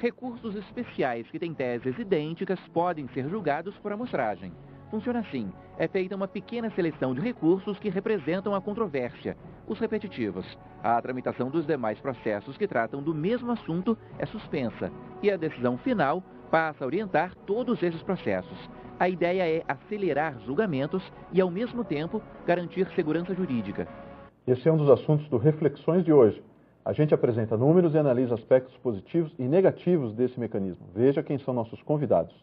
Recursos especiais que têm teses idênticas podem ser julgados por amostragem. Funciona assim: é feita uma pequena seleção de recursos que representam a controvérsia, os repetitivos. A tramitação dos demais processos que tratam do mesmo assunto é suspensa e a decisão final passa a orientar todos esses processos. A ideia é acelerar julgamentos e, ao mesmo tempo, garantir segurança jurídica. Esse é um dos assuntos do Reflexões de hoje. A gente apresenta números e analisa aspectos positivos e negativos desse mecanismo. Veja quem são nossos convidados.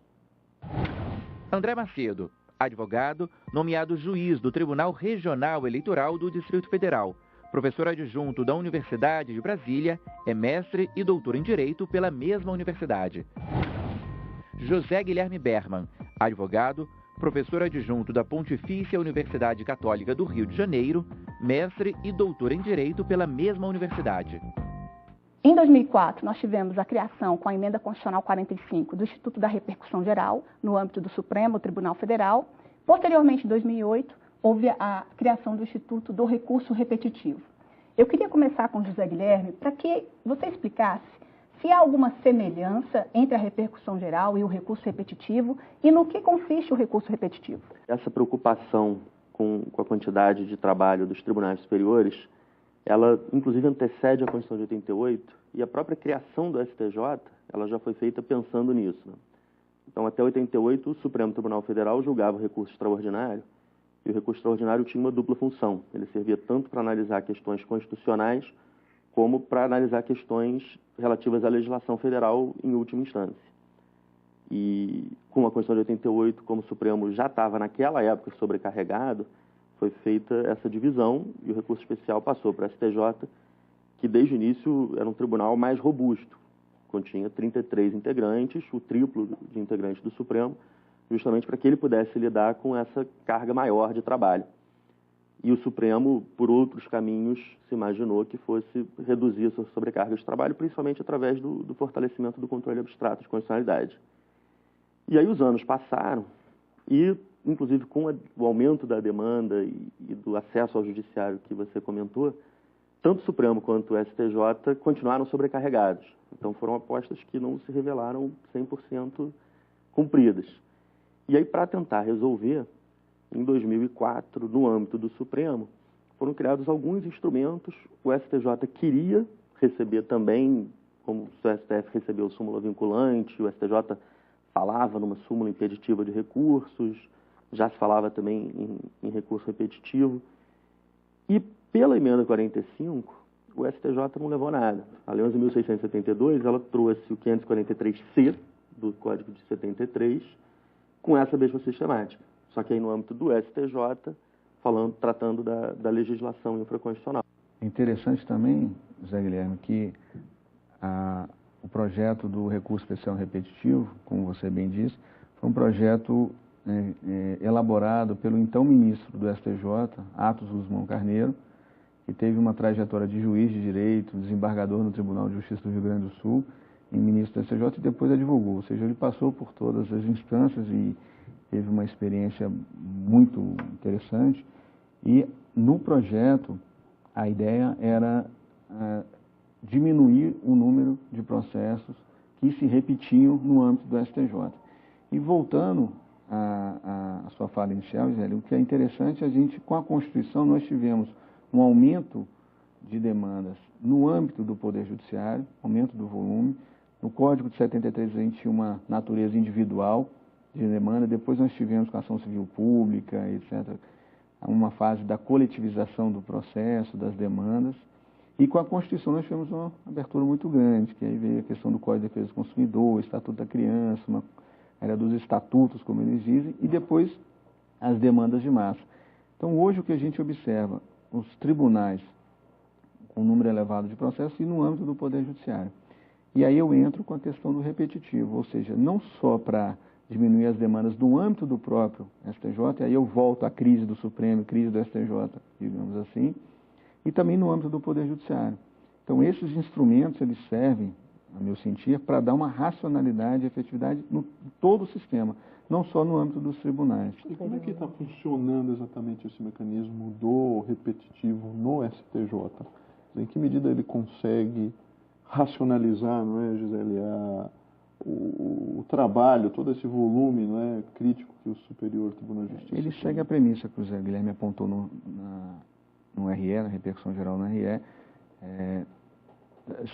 André Macedo, advogado, nomeado juiz do Tribunal Regional Eleitoral do Distrito Federal. Professor adjunto da Universidade de Brasília, é mestre e doutor em Direito pela mesma universidade. José Guilherme Berman, advogado, professor adjunto da Pontifícia Universidade Católica do Rio de Janeiro, mestre e doutor em Direito pela mesma universidade. Em 2004, nós tivemos a criação, com a Emenda Constitucional 45, do Instituto da Repercussão Geral, no âmbito do Supremo Tribunal Federal. Posteriormente, em 2008, houve a criação do Instituto do Recurso Repetitivo. Eu queria começar com o José Guilherme para que você explicasse se há alguma semelhança entre a repercussão geral e o recurso repetitivo e no que consiste o recurso repetitivo. Essa preocupação com a quantidade de trabalho dos tribunais superiores, ela inclusive antecede a Constituição de 88 e a própria criação do STJ, ela já foi feita pensando nisso, né? Então, até 88, o Supremo Tribunal Federal julgava o recurso extraordinário e o recurso extraordinário tinha uma dupla função. Ele servia tanto para analisar questões constitucionais como para analisar questões relativas à legislação federal em última instância. E com a Constituição de 88, como o Supremo já estava naquela época sobrecarregado, foi feita essa divisão e o recurso especial passou para a STJ, que desde o início era um tribunal mais robusto, continha 33 integrantes, o triplo de integrantes do Supremo, justamente para que ele pudesse lidar com essa carga maior de trabalho. E o Supremo, por outros caminhos, se imaginou que fosse reduzir a sua sobrecarga de trabalho, principalmente através do fortalecimento do controle abstrato de constitucionalidade. E aí os anos passaram e, inclusive com o aumento da demanda e do acesso ao judiciário que você comentou, tanto o Supremo quanto o STJ continuaram sobrecarregados. Então foram apostas que não se revelaram 100% cumpridas. E aí, para tentar resolver, em 2004, no âmbito do Supremo, foram criados alguns instrumentos. O STJ queria receber também, como o STF recebeu súmula vinculante, o STJ falava numa súmula impeditiva de recursos, já se falava também em recurso repetitivo. E pela emenda 45, o STJ não levou nada. A Lei 11.672, ela trouxe o 543C do Código de 73 com essa mesma sistemática. Só que aí no âmbito do STJ, tratando da legislação infraconstitucional. É interessante também, Zé Guilherme, que o projeto do recurso especial repetitivo, como você bem disse, foi um projeto elaborado pelo então ministro do STJ, Atos Guzmão Carneiro, que teve uma trajetória de juiz de direito, desembargador no Tribunal de Justiça do Rio Grande do Sul, e ministro do STJ, e depois advogou. Ou seja, ele passou por todas as instâncias e teve uma experiência muito interessante. E no projeto, a ideia era diminuir o número de processos que se repetiam no âmbito do STJ. E voltando à sua fala inicial, Gisele, o que é interessante, a gente, com a Constituição, nós tivemos um aumento de demandas no âmbito do Poder Judiciário, aumento do volume. No Código de 73 a gente tinha uma natureza individual de demanda, depois nós tivemos com a ação civil pública, etc., uma fase da coletivização do processo, das demandas, e com a Constituição nós tivemos uma abertura muito grande, que aí veio a questão do Código de Defesa do Consumidor, o Estatuto da Criança, uma era dos estatutos, como eles dizem, e depois as demandas de massa. Então hoje o que a gente observa, os tribunais com um número elevado de processos e no âmbito do Poder Judiciário. E aí eu entro com a questão do repetitivo, ou seja, não só para diminuir as demandas no âmbito do próprio STJ, e aí eu volto à crise do Supremo, crise do STJ, digamos assim, e também no âmbito do Poder Judiciário. Então esses instrumentos, eles servem, a meu sentir, para dar uma racionalidade e efetividade no todo o sistema, não só no âmbito dos tribunais. E como é que está funcionando exatamente esse mecanismo do repetitivo no STJ? Em que medida ele consegue racionalizar, não é, Gisele, o trabalho, todo esse volume, não é, crítico que o Superior Tribunal de Justiça... Ele segue a premissa que o Zé Guilherme apontou no RE, na repercussão geral no RE,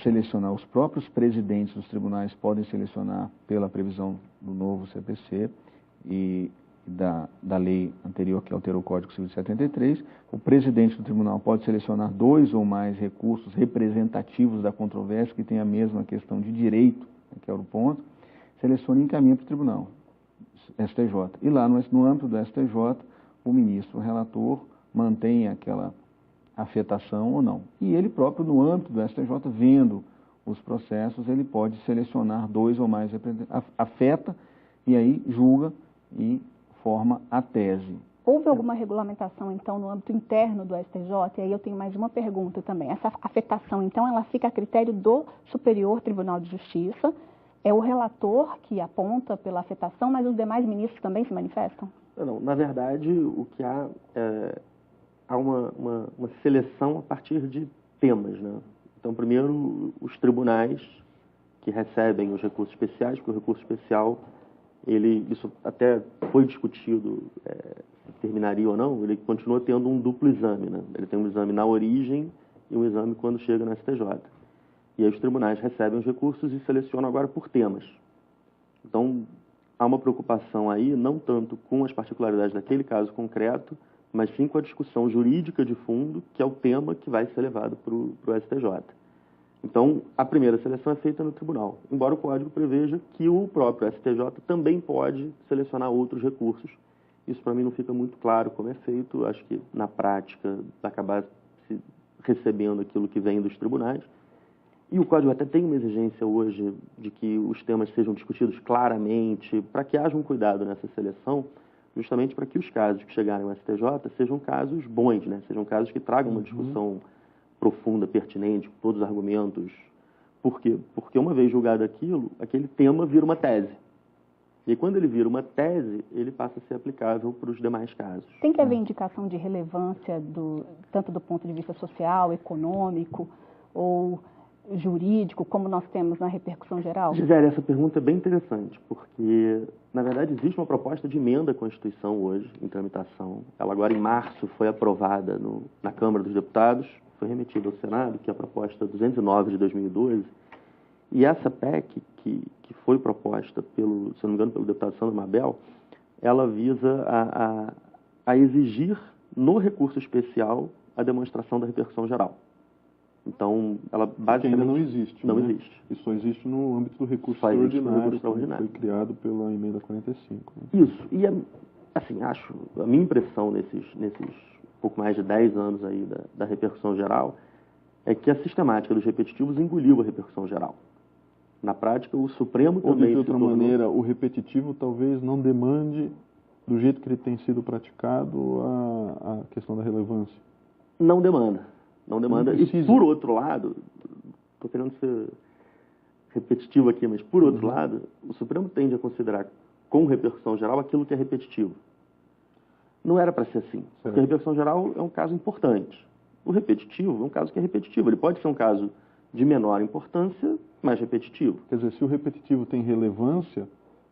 selecionar os próprios presidentes dos tribunais podem selecionar pela previsão do novo CPC e da lei anterior que alterou o Código Civil de 73. O presidente do tribunal pode selecionar 2 ou mais recursos representativos da controvérsia que tem a mesma questão de direito, que era o ponto, seleciona e encaminha para o tribunal, STJ. E lá no âmbito do STJ, o ministro, o relator, mantém aquela afetação ou não. E ele próprio, no âmbito do STJ, vendo os processos, ele pode selecionar 2 ou mais representantes, afeta e aí julga e forma a tese. Houve alguma regulamentação, então, no âmbito interno do STJ? E aí eu tenho mais uma pergunta também. Essa afetação, então, ela fica a critério do Superior Tribunal de Justiça. É o relator que aponta pela afetação, mas os demais ministros também se manifestam? Não, na verdade, o que há uma seleção a partir de temas, né? Então, primeiro, os tribunais que recebem os recursos especiais, porque o recurso especial, isso até foi discutido, se terminaria ou não, ele continua tendo um duplo exame, né? Ele tem um exame na origem e um exame quando chega no STJ. E aí os tribunais recebem os recursos e selecionam agora por temas. Então, há uma preocupação aí, não tanto com as particularidades daquele caso concreto, mas sim com a discussão jurídica de fundo, que é o tema que vai ser levado para o STJ. Então, a primeira seleção é feita no tribunal, embora o Código preveja que o próprio STJ também pode selecionar outros recursos. Isso, para mim, não fica muito claro como é feito. Acho que, na prática, vai acabar se recebendo aquilo que vem dos tribunais. E o Código até tem uma exigência hoje de que os temas sejam discutidos claramente, para que haja um cuidado nessa seleção, justamente para que os casos que chegarem ao STJ sejam casos bons, né? Sejam casos que tragam uma discussão profunda, pertinente, com todos os argumentos. Por quê? Porque uma vez julgado aquilo, aquele tema vira uma tese. E quando ele vira uma tese, ele passa a ser aplicável para os demais casos. Tem que haver indicação de relevância, tanto do ponto de vista social, econômico ou jurídico, como nós temos na repercussão geral? Gisele, essa pergunta é bem interessante, porque, na verdade, existe uma proposta de emenda à Constituição hoje, em tramitação. Ela agora, em março, foi aprovada na Câmara dos Deputados, foi remetida ao Senado, que é a proposta 209 de 2012. E essa PEC, que foi proposta, se não me engano, pelo deputado Sandro Mabel, ela visa a exigir, no recurso especial, a demonstração da repercussão geral. Então, ela basicamente... ainda não existe, Não né? existe. Isso só existe no âmbito do recurso Só existe extraordinário, no recurso extraordinário. que foi criado pela emenda 45. Né? Isso. E, assim, a minha impressão nesses pouco mais de 10 anos aí da repercussão geral é que a sistemática dos repetitivos engoliu a repercussão geral. Na prática, o Supremo Ou, também... de outra maneira, o repetitivo talvez não demande, do jeito que ele tem sido praticado, a questão da relevância. Não demanda. Não demanda. Não E, por outro lado, estou querendo ser repetitivo aqui, mas, por outro lado, o Supremo tende a considerar, com repercussão geral, aquilo que é repetitivo. Não era para ser assim. Porque a repercussão geral é um caso importante. O repetitivo é um caso que é repetitivo. Ele pode ser um caso de menor importância, mas repetitivo. Quer dizer, se o repetitivo tem relevância,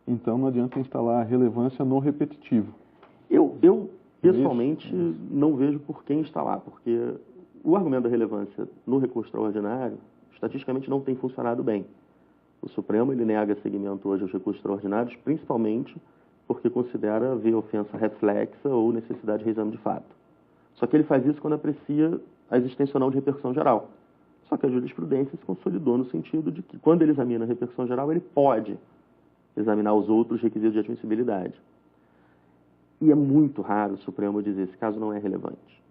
então não adianta instalar a relevância no repetitivo. Eu pessoalmente, não vejo por que instalar, porque o argumento da relevância no recurso extraordinário, estatisticamente, não tem funcionado bem. O Supremo ele nega seguimento hoje aos recursos extraordinários, principalmente porque considera haver ofensa reflexa ou necessidade de reexame de fato. Só que ele faz isso quando aprecia a existência ou não de repercussão geral. Só que a jurisprudência se consolidou no sentido de que, quando ele examina a repercussão geral, ele pode examinar os outros requisitos de admissibilidade. E é muito raro o Supremo dizer esse caso não é relevante.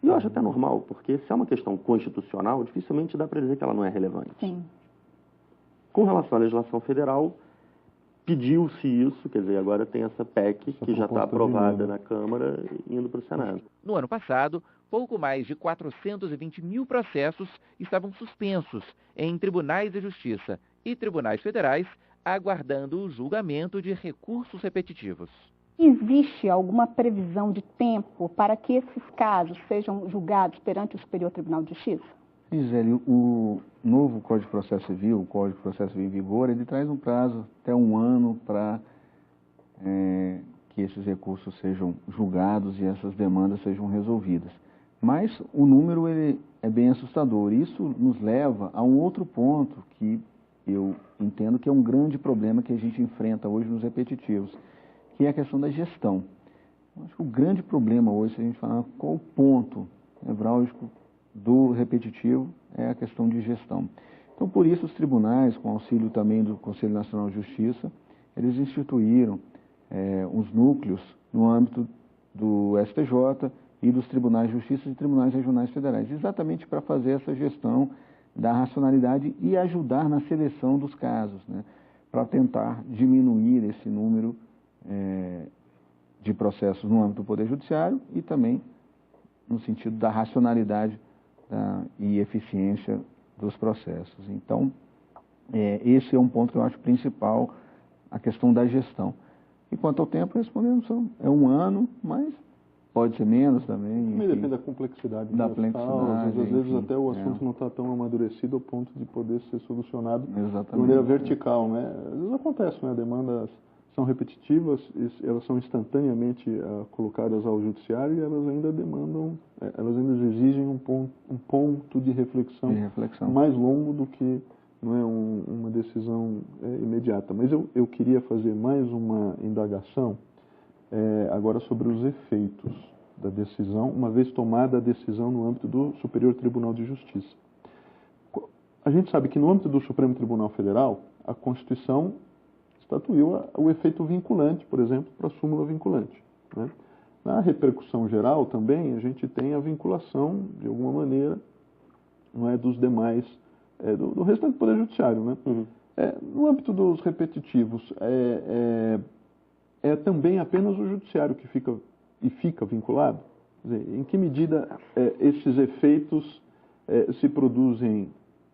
E eu acho até normal, porque se é uma questão constitucional, dificilmente dá para dizer que ela não é relevante. Sim. Com relação à legislação federal, pediu-se isso, quer dizer, agora tem essa PEC que já está aprovada na Câmara e indo para o Senado. No ano passado, pouco mais de 420 mil processos estavam suspensos em tribunais de justiça e tribunais federais, aguardando o julgamento de recursos repetitivos. Existe alguma previsão de tempo para que esses casos sejam julgados perante o Superior Tribunal de Justiça? Gisele, o novo Código de Processo Civil, o Código de Processo Civil em vigor, ele traz um prazo até 1 ano para que esses recursos sejam julgados e essas demandas sejam resolvidas. Mas o número ele é bem assustador. Isso nos leva a um outro ponto que eu entendo que é um grande problema que a gente enfrenta hoje nos repetitivos, que é a questão da gestão. Eu acho que o grande problema hoje, se a gente falar qual o ponto nevrálgico do repetitivo, é a questão de gestão. Então, por isso, os tribunais, com auxílio também do Conselho Nacional de Justiça, eles instituíram os núcleos no âmbito do STJ e dos tribunais de justiça e tribunais regionais federais, exatamente para fazer essa gestão da racionalidade e ajudar na seleção dos casos, né, para tentar diminuir esse número de processos no âmbito do Poder Judiciário e também no sentido da racionalidade e eficiência dos processos. Então, esse é um ponto que eu acho principal, a questão da gestão. E quanto ao tempo, respondendo, é 1 ano, mas pode ser menos também. Enfim, depende da complexidade das causas. Às vezes até o assunto não está tão amadurecido ao ponto de poder ser solucionado de maneira vertical, né? Às vezes acontece, né? Demandas são repetitivas, elas são instantaneamente colocadas ao judiciário e elas ainda demandam, elas ainda exigem um ponto de reflexão mais longo do que não é uma decisão imediata. Mas eu queria fazer mais uma indagação agora sobre os efeitos da decisão, uma vez tomada a decisão no âmbito do Superior Tribunal de Justiça. A gente sabe que no âmbito do Supremo Tribunal Federal, a Constituição estatuiu o efeito vinculante, por exemplo, para a súmula vinculante, né? Na repercussão geral também a gente tem a vinculação, de alguma maneira, não é, dos demais, do restante do Poder Judiciário, né? Uhum. No âmbito dos repetitivos, é também apenas o Judiciário que fica vinculado? Quer dizer, em que medida esses efeitos se produzem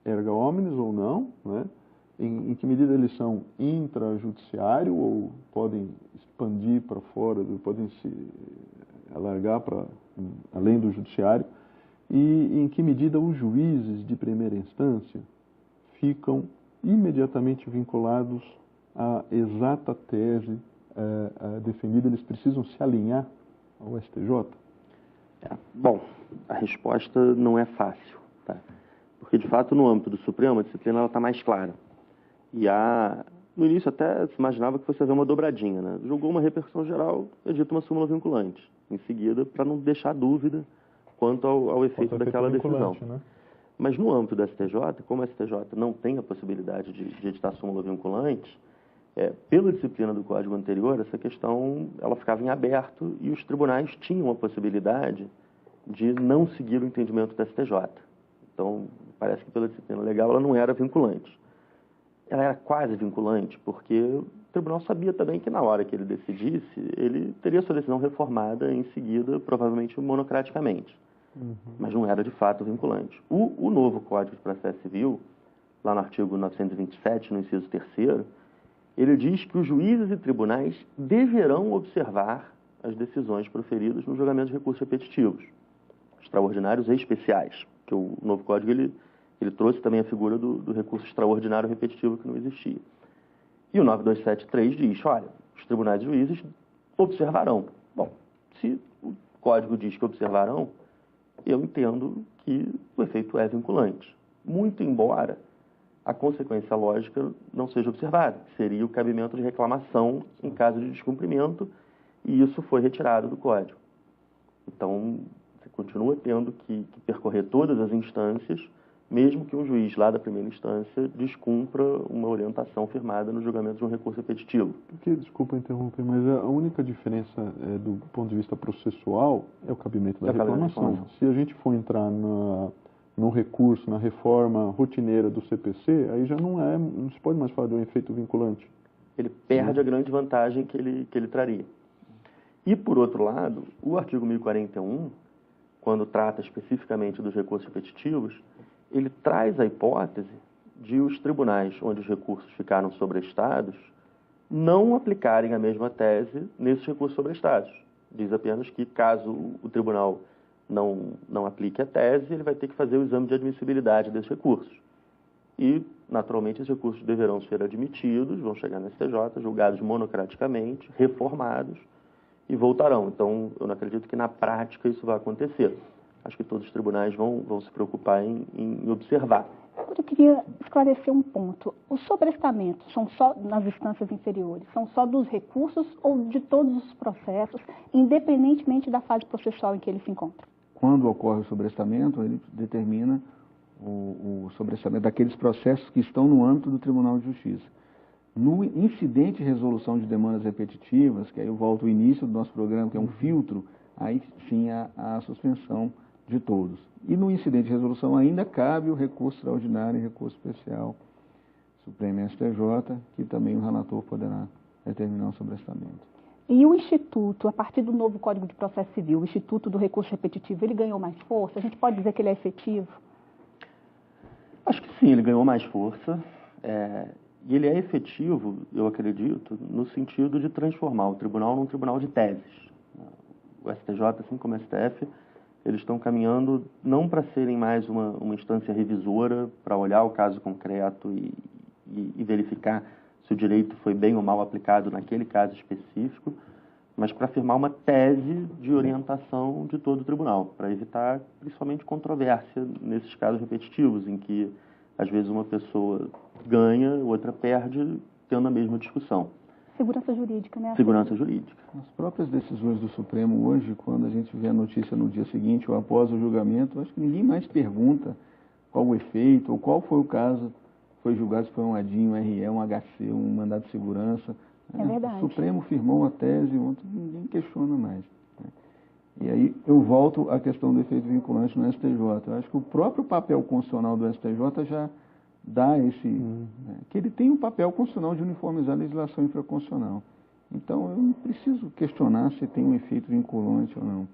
erga omnes ou não, né? Em que medida eles são intrajudiciário ou podem expandir para fora, podem se alargar para além do judiciário, e em que medida os juízes de primeira instância ficam imediatamente vinculados à exata tese defendida, eles precisam se alinhar ao STJ? Bom, a resposta não é fácil, tá? Porque, de fato, no âmbito do Supremo, a disciplina está mais clara. E no início até se imaginava que fosse haver uma dobradinha, né? Julgou uma repercussão geral, edita uma súmula vinculante. Em seguida, para não deixar dúvida quanto ao efeito daquela decisão. Né? Mas no âmbito do STJ, como o STJ não tem a possibilidade de editar súmula vinculante, pela disciplina do Código anterior, essa questão ela ficava em aberto e os tribunais tinham a possibilidade de não seguir o entendimento do STJ. Então, parece que pela disciplina legal ela não era vinculante. Ela era quase vinculante, porque o tribunal sabia também que na hora que ele decidisse, ele teria sua decisão reformada em seguida, provavelmente monocraticamente. Uhum. Mas não era de fato vinculante. O novo Código de Processo Civil, lá no artigo 927, no inciso 3º, ele diz que os juízes e tribunais deverão observar as decisões proferidas no julgamento de recursos repetitivos, extraordinários e especiais, que o novo Código ele trouxe também a figura do recurso extraordinário repetitivo que não existia. E o 9273 diz, olha, os tribunais e juízes observarão. Bom, se o Código diz que observarão, eu entendo que o efeito é vinculante. Muito embora a consequência lógica não seja observada, seria o cabimento de reclamação em caso de descumprimento, e isso foi retirado do Código. Então, você continua tendo que percorrer todas as instâncias, mesmo que um juiz lá da primeira instância descumpra uma orientação firmada no julgamento de um recurso repetitivo. Porque, desculpa interromper, mas a única diferença do ponto de vista processual é o cabimento da reclamação. Se a gente for entrar no recurso, na reforma rotineira do CPC, aí já não se pode mais falar de um efeito vinculante. Ele perde a grande vantagem que ele traria. E, por outro lado, o artigo 1041, quando trata especificamente dos recursos repetitivos, ele traz a hipótese de os tribunais onde os recursos ficaram sobrestados não aplicarem a mesma tese nesses recursos sobrestados. Diz apenas que, caso o tribunal não aplique a tese, ele vai ter que fazer o exame de admissibilidade desses recursos. E, naturalmente, esses recursos deverão ser admitidos, vão chegar no STJ, julgados monocraticamente, reformados e voltarão. Então, eu não acredito que na prática isso vai acontecer. Acho que todos os tribunais vão se preocupar em observar. Eu queria esclarecer um ponto. Os sobrestamentos são só nas instâncias inferiores? São só dos recursos ou de todos os processos, independentemente da fase processual em que ele se encontra? Quando ocorre o sobrestamento, ele determina o sobrestamento daqueles processos que estão no âmbito do Tribunal de Justiça. No incidente de resolução de demandas repetitivas, que aí eu volto ao início do nosso programa, que é um filtro, aí sim a suspensão de todos. E no incidente de resolução ainda cabe o recurso extraordinário e recurso especial Supremo e STJ, que também o relator poderá determinar o sobrestamento. E o Instituto, a partir do novo Código de Processo Civil, o Instituto do Recurso Repetitivo, ele ganhou mais força? A gente pode dizer que ele é efetivo? Acho que sim, ele ganhou mais força. E ele é efetivo, eu acredito, no sentido de transformar o tribunal num tribunal de teses. O STJ, assim como o STF, eles estão caminhando não para serem mais uma instância revisora, para olhar o caso concreto e verificar se o direito foi bem ou mal aplicado naquele caso específico, mas para afirmar uma tese de orientação de todo o tribunal, para evitar principalmente controvérsia nesses casos repetitivos, em que às vezes uma pessoa ganha, outra perde, tendo a mesma discussão. Segurança jurídica, né? Segurança jurídica. As próprias decisões do Supremo hoje, quando a gente vê a notícia no dia seguinte ou após o julgamento, acho que ninguém mais pergunta qual o efeito ou qual foi o caso, foi julgado se foi um ADIM, um RE, um HC, um mandado de segurança. É verdade. O Supremo firmou a tese, ontem ninguém questiona mais. E aí eu volto à questão do efeito vinculante no STJ. Eu acho que o próprio papel constitucional do STJ já dá esse... que ele tem um papel constitucional de uniformizar a legislação infraconstitucional. Então, eu não preciso questionar se tem um efeito vinculante ou não.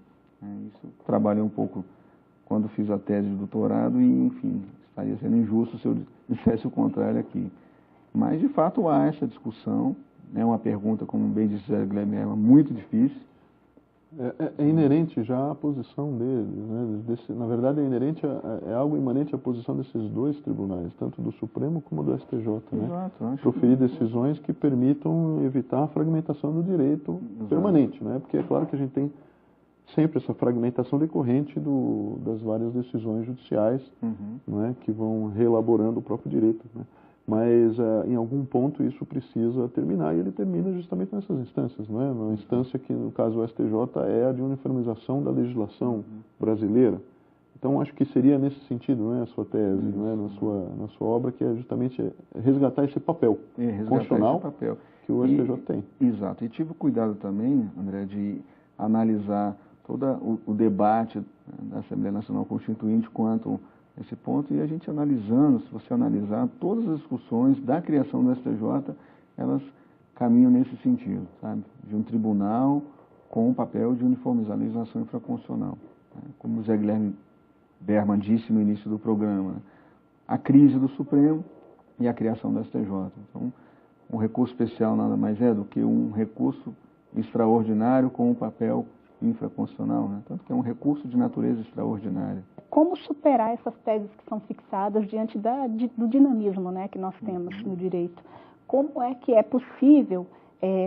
Isso eu trabalhei um pouco quando fiz a tese de doutorado e, enfim, estaria sendo injusto se eu dissesse o contrário aqui. Mas, de fato, há essa discussão. É uma pergunta, como bem disse Zé Guilherme, muito difícil. É inerente já à posição deles, né? Na verdade, é algo imanente à posição desses dois tribunais, tanto do Supremo como do STJ, né? Exato, proferir decisões que permitam evitar a fragmentação do direito permanente, né? Porque é claro que a gente tem sempre essa fragmentação decorrente das várias decisões judiciais, não é? Que vão reelaborando o próprio direito, né? Mas em algum ponto isso precisa terminar, e ele termina justamente nessas instâncias, não é? Uma instância que, no caso do STJ, é a de uniformização da legislação brasileira. Então, acho que seria nesse sentido, não é, a sua tese, não é, na sua obra, que é justamente resgatar esse papel constitucional que o STJ tem. Exato. E tive cuidado também, André, de analisar todo o debate da Assembleia Nacional Constituinte quanto esse ponto, e a gente analisando, se você analisar, todas as discussões da criação do STJ, elas caminham nesse sentido, sabe? De um tribunal com o papel de uniformizar a legislação infraconstitucional. Como o Zé Guilherme Berman disse no início do programa, a crise do Supremo e a criação do STJ. Então, um recurso especial nada mais é do que um recurso extraordinário com um papel infraconstitucional, né? Tanto que é um recurso de natureza extraordinária. Como superar essas teses que são fixadas diante do dinamismo, né, que nós temos no direito? Como é que é possível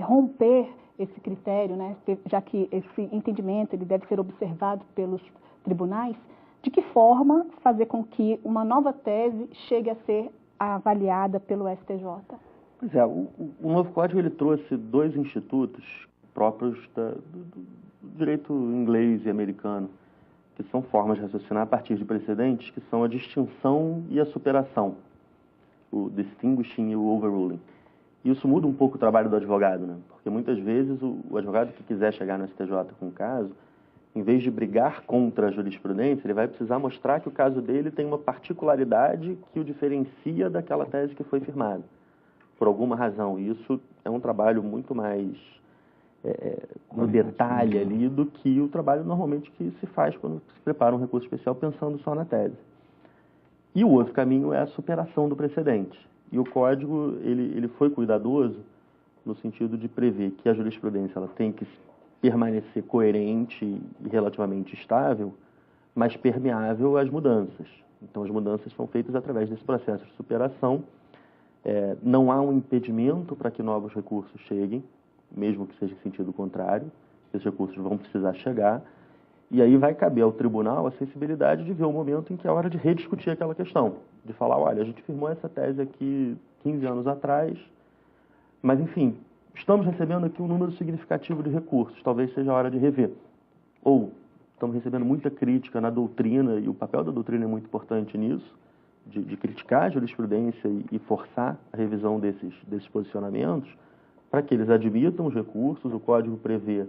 romper esse critério, né, já que esse entendimento ele deve ser observado pelos tribunais? De que forma fazer com que uma nova tese chegue a ser avaliada pelo STJ? Pois é, o novo código ele trouxe dois institutos próprios do direito inglês e americano, que são formas de raciocinar a partir de precedentes, que são a distinção e a superação, o distinguishing e o overruling. E isso muda um pouco o trabalho do advogado, né? Porque muitas vezes o advogado que quiser chegar no STJ com um caso, em vez de brigar contra a jurisprudência, ele vai precisar mostrar que o caso dele tem uma particularidade que o diferencia daquela tese que foi firmada, por alguma razão. E isso é um trabalho muito mais no detalhe ali do que o trabalho normalmente que se faz quando se prepara um recurso especial pensando só na tese. E o outro caminho é a superação do precedente. E o Código ele foi cuidadoso no sentido de prever que a jurisprudência ela tem que permanecer coerente e relativamente estável, mais permeável às mudanças. Então, as mudanças são feitas através desse processo de superação. Não há um impedimento para que novos recursos cheguem, mesmo que seja em sentido contrário. Esses recursos vão precisar chegar. E aí vai caber ao tribunal a sensibilidade de ver o momento em que é hora de rediscutir aquela questão. De falar, olha, a gente firmou essa tese aqui 15 anos atrás, mas, enfim, estamos recebendo aqui um número significativo de recursos, talvez seja a hora de rever. Ou estamos recebendo muita crítica na doutrina, e o papel da doutrina é muito importante nisso, de criticar a jurisprudência e forçar a revisão desses posicionamentos, para que eles admitam os recursos. O Código prevê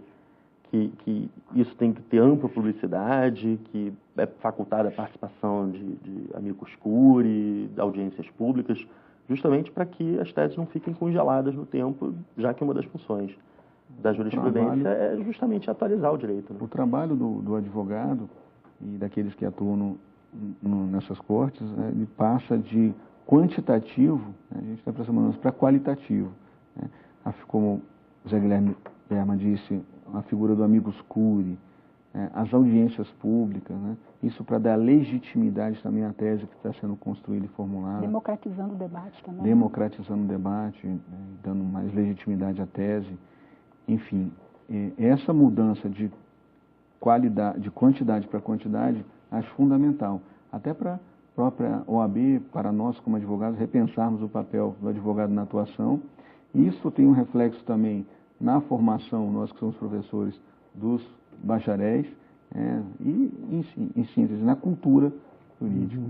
que isso tem que ter ampla publicidade, que é facultada a participação de amicus curiae, de audiências públicas, justamente para que as teses não fiquem congeladas no tempo, já que uma das funções da jurisprudência é justamente atualizar o direito. Né? O trabalho do advogado e daqueles que atuam nessas cortes, né, ele passa de quantitativo, né, a gente está transformando para qualitativo. Né? Como o Zé Guilherme Berman disse, a figura do amicus curiae, as audiências públicas, né? Isso para dar legitimidade também à tese que está sendo construída e formulada. Democratizando o debate também. Democratizando o debate, dando mais legitimidade à tese. Enfim, essa mudança de qualidade, de quantidade para quantidade, acho fundamental. Até para a própria OAB, para nós como advogados, repensarmos o papel do advogado na atuação. Isso tem um reflexo também na formação, nós que somos professores, dos bacharéis, e, em síntese, na cultura jurídica.